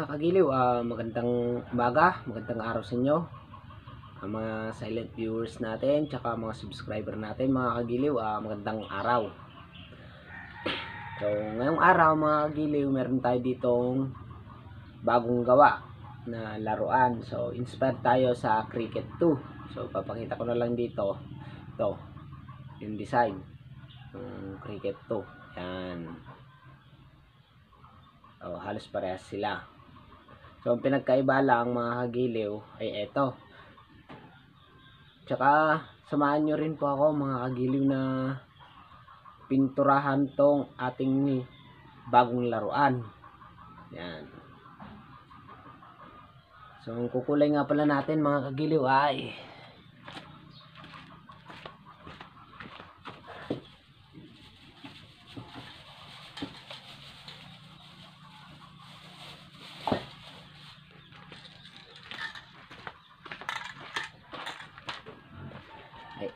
mga kagiliw, magandang umaga, magandang araw sa inyo, mga silent viewers natin, tsaka mga subscriber natin mga kagiliw, magandang araw. So ngayong araw mga kagiliw, meron tayo ditong bagong gawa na laruan. So inspired tayo sa Cricket 2. So papakita ko na lang dito, ito yung design ng Cricket 2. Yan. Halos parehas sila. So ang pinagkaiba lang mga kagiliw ay eto. Tsaka samahan nyo rin po ako mga kagiliw na pinturahan tong ating bagong laruan. Yan. So ang kukulay nga pala natin mga kagiliw ay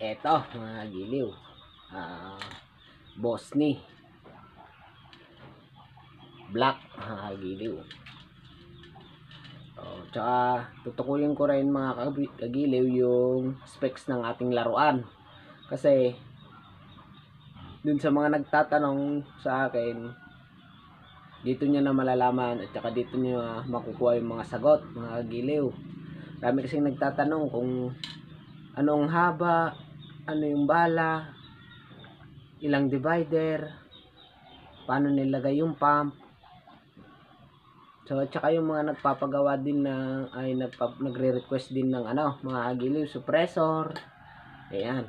eto mga giliw, Bosni black mga giliw. Tsaka tutukuyin ko rin mga kagiliw yung specs ng ating laruan, kasi dun sa mga nagtatanong sa akin, dito nyo na malalaman at tsaka dito nyo makukuha yung mga sagot mga kagiliw. Dami kasing nagtatanong kung anong haba, ano yung bala, ilang divider, paano nilagay yung pump. So at saka yung mga nagpapagawa din na ay nagre-request din ng mga kagiliw, suppressor. Ayan.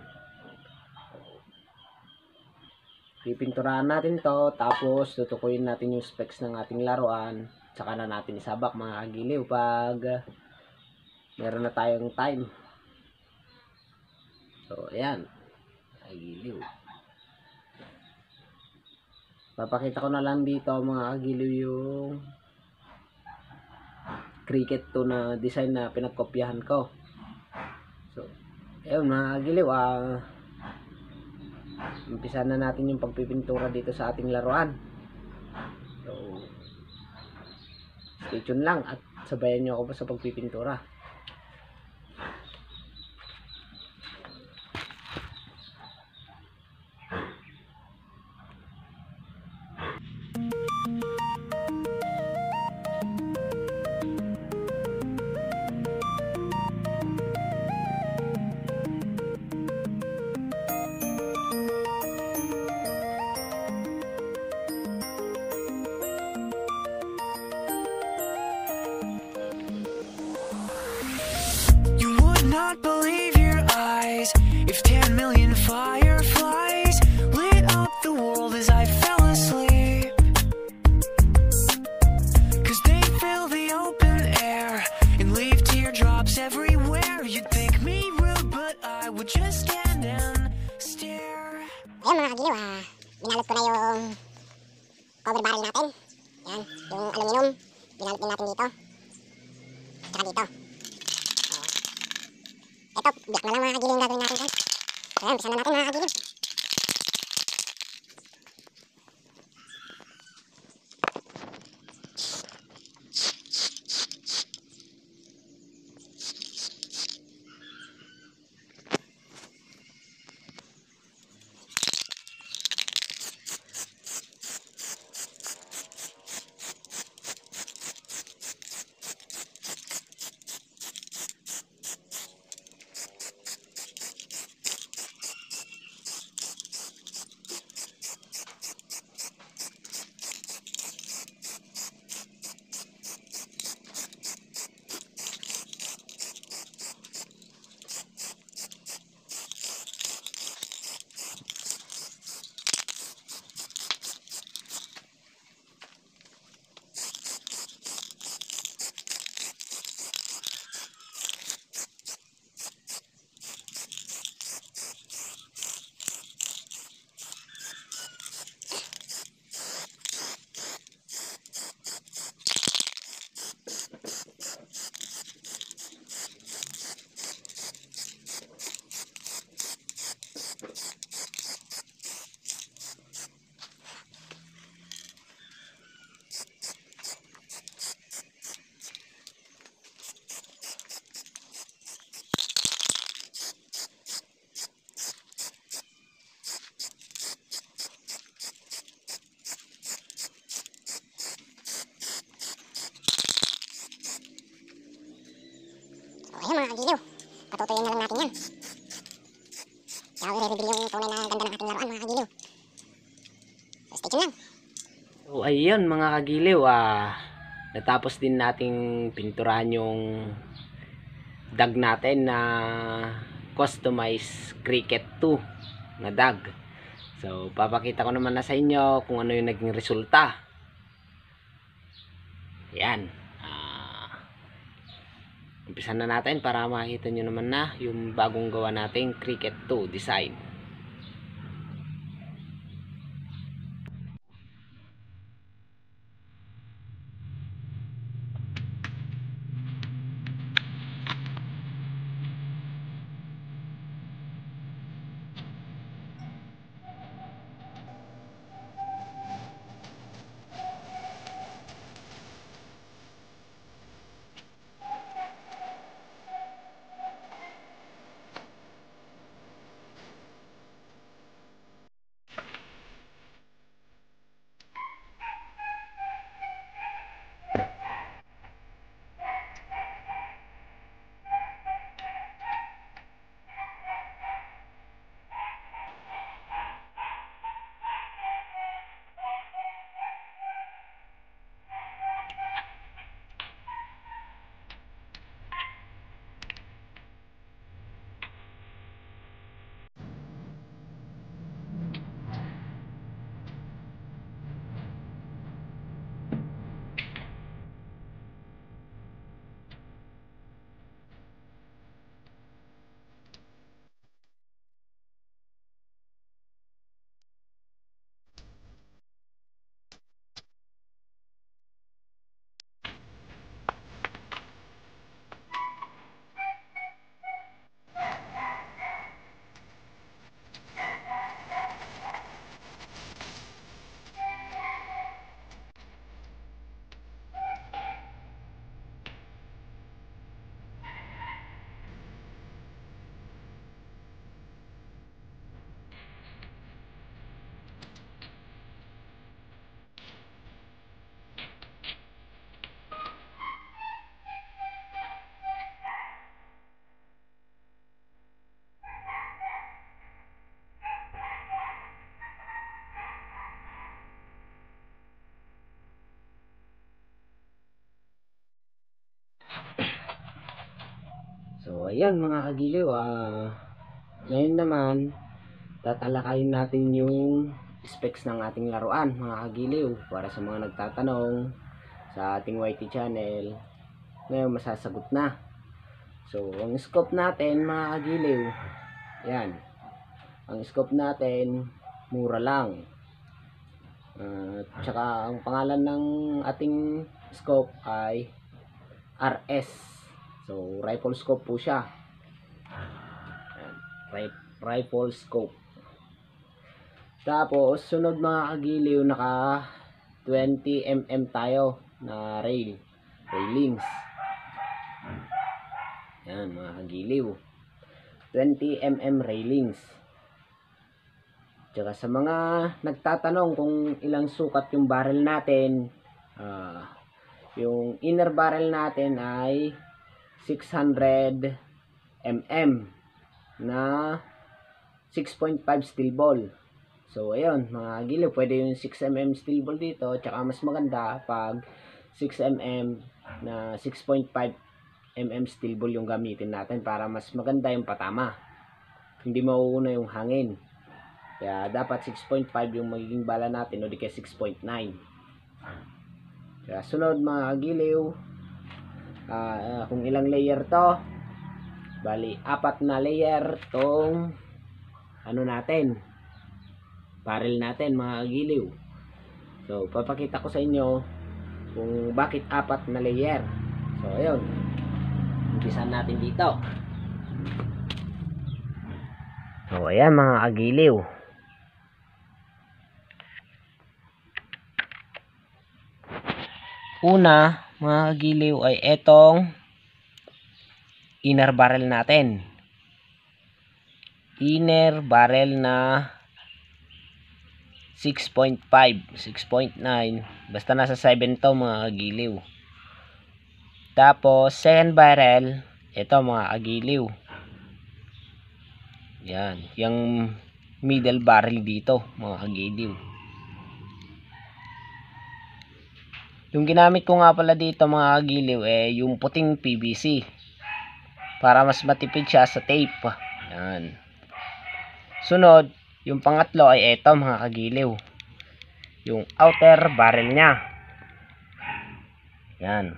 Pipinturahan natin to, tapos tutukuyin natin yung specs ng ating laruan, saka na natin isabak mga kagiliw pag meron na tayong time. So ayan, kagiliw. Papakita ko na lang dito mga kagiliw yung Cricket 2 na design na pinagkopyahan ko. So ayun mga kagiliw, umpisa na natin yung pagpipintura dito sa ating laruan. So stay tuned lang at sabayan nyo ako sa pagpipintura. Not believe your eyes if 10 million fireflies lit up the world as I fell asleep, 'cause they fill the open air and leave teardrops everywhere. You'd think me rude, but I would just stand and stare. Ayun mga kagiliw, binalot ko na yung cover barrel natin. Yan, yung aluminum, binalot din natin dito, tsaka dito. Ito, black na lang mga kagiliw yung gagawin natin dyan. So yan, bisa na natin mga kagiliw. tututuyin na lang natin yan. Kaya i-reveal yung tunay na ganda ng ating laruan mga kagiliw. So stay tuned lang. So ayun mga kagiliw, natapos din nating pinturahan yung dag natin na customized Cricket 2 na dag. So papakita ko naman na sa inyo kung ano yung naging resulta. Yan. Umpisa na natin para makita nyo naman na yung bagong gawa nating Cricket 2 design. So ayan mga kagiliw, ngayon naman tatalakayin natin yung specs ng ating laruan mga kagiliw, para sa mga nagtatanong sa ating YT channel. Ngayon masasagot na. So ang scope natin mga kagiliw, yan, ang scope natin mura lang. Tsaka ang pangalan ng ating scope ay RS. So rifle scope po siya. Rifle scope. Tapos sunod mga kagiliw, naka 20mm tayo na railings. Yan mga kagiliw, 20mm railings. Tsaka sa mga nagtatanong kung ilang sukat yung barrel natin, yung inner barrel natin ay 600 mm na 6.5 steel ball. So ayun mga kagiliw, pwede yung 6mm steel ball dito, tsaka mas maganda pag 6mm na 6.5 mm steel ball yung gamitin natin para mas maganda yung patama, hindi mauuna yung hangin. Kaya dapat 6.5 yung magiging bala natin, o di kaya 6.9. Kaya sunod mga kagiliw, kung ilang layer to, bali 4 na layer tong ano natin, barrel natin mga kagiliw. So papakita ko sa inyo kung bakit 4 na layer. So ayun, umpisan natin dito. So ayan mga kagiliw, una mga kagiliw ay etong inner barrel natin. Inner barrel na 6.5, 6.9, basta nasa 7 to mga kagiliw. Tapos second barrel, ito mga kagiliw, Yan, yung middle barrel dito mga kagiliw. Yung ginamit ko nga pala dito mga kagiliw yung puting PVC para mas matipid siya sa tape. Yan. Sunod, yung pangatlo ay eto mga kagiliw, yung outer barrel nya. Yan,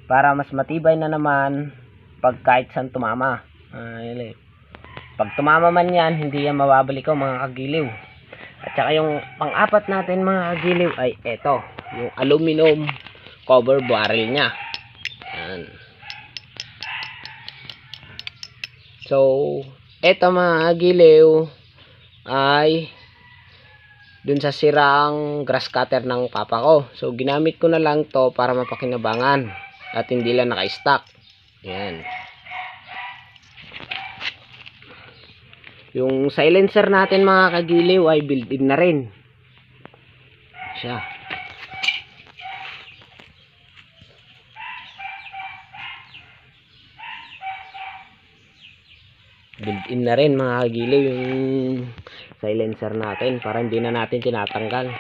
para mas matibay na naman pag kahit saan tumama. Pag tumama man yan, hindi yan mababalik ko mga kagiliw. At saka yung pang-apat natin mga kagiliw ay eto, yung aluminum cover barrel nya. Yan. So eto mga kagiliw ay dun sa sirang grass cutter ng papa ko. So ginamit ko na lang to para mapakinabangan at hindi lang naka-stock. Yan. Yung silencer natin mga kagiliw ay built-in na rin siya. Built-in na rin mga kagiliw yung silencer natin para hindi na natin tinatanggal.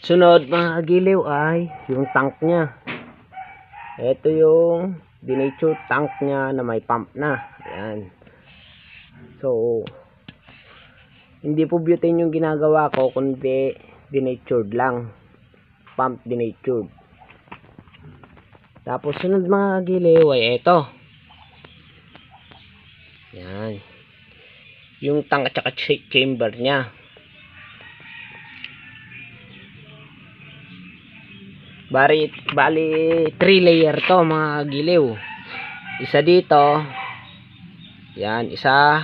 Sunod mga kagiliw ay yung tank nya. Ito yung denatured tank nya na may pump na. Ayan. So hindi po butane yung ginagawa ko, kundi denatured lang, pump denatured. Tapos sunod mga kagiliw ay ito. Yan, yung tank at saka chamber nya. Bali 3 layer to mga kagiliw. Isa dito, yan, isa,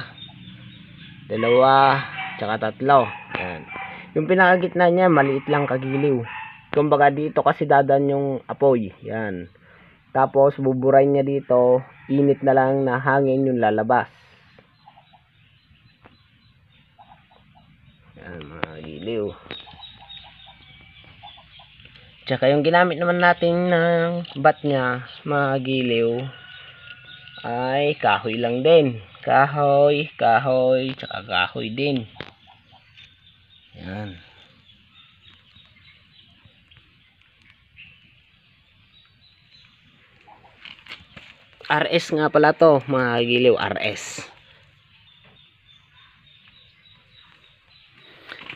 dalawa, tsaka tatlo. Yan. Yung pinakagitna nya maliit lang kagiliw. Kumbaga dito kasi dadan yung apoy. Yan. Tapos buburay niya dito, init na lang na hangin yung lalabas. Yan mga kagiliw. Tsaka yung ginamit naman natin ng bat nya mga kagiliw ay kahoy lang din. Kahoy, tsaka kahoy din. Yan. RS nga pala to mga kagiliw, RS.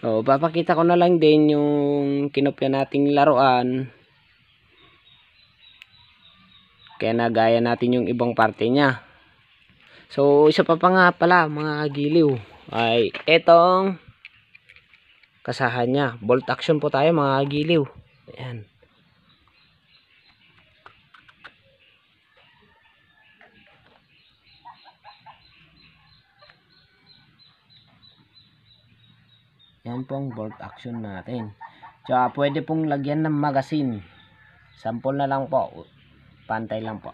So, papakita ko na lang din yung kinopya nating laruan. Kaya nagaya natin yung ibang parte niya. So, isa pa nga pala mga kagiliw ay etong kasahan niya. Bolt action po tayo mga kagiliw. Ayan. Yan pong bolt action natin. Tsaka pwede pong lagyan ng magazine. Sample na lang po. Pantay lang po.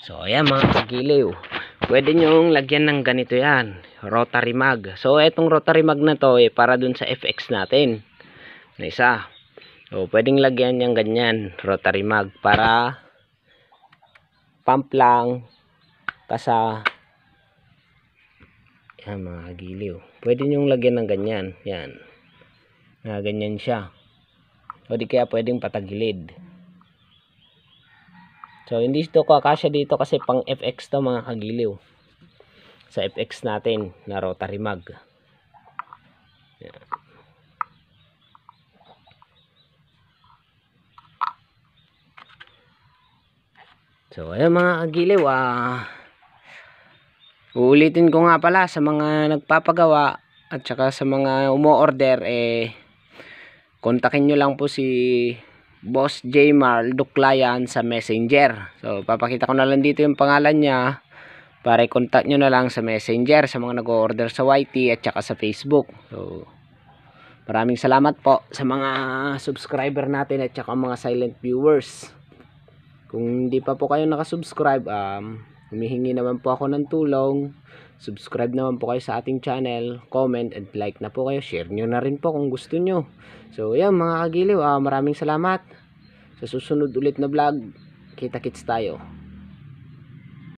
So ayan mga kagiliw, pwede nyong lagyan ng ganito yan, rotary mag. So etong rotary mag na to para dun sa FX natin na isa. So pwedeng lagyan niyang ganyan, rotary mag, para pump lang kasa. Yan mga kagiliw, pwede nyong lagyan ng ganyan. Yan, na ganyan siya. O di kaya pwedeng patagilid. So hindi ito kakasya dito kasi pang FX to mga kagiliw, sa FX natin na rotary mag. Yan. So ayan mga kagiliw, uulitin ko nga pala sa mga nagpapagawa at saka sa mga umo-order, kontakin nyo lang po si Boss Jmar Duklayan sa Messenger. So papakita ko na lang dito yung pangalan niya para i-contact nyo na lang sa Messenger sa mga nag-order sa YT at saka sa Facebook. So maraming salamat po sa mga subscriber natin at saka mga silent viewers. Kung hindi pa po kayo nakasubscribe, humihingi naman po ako ng tulong. Subscribe naman po kayo sa ating channel, comment and like na po kayo, share nyo na rin po kung gusto nyo. So yan mga kagiliw, maraming salamat. Sa susunod ulit na vlog, kita-kits tayo.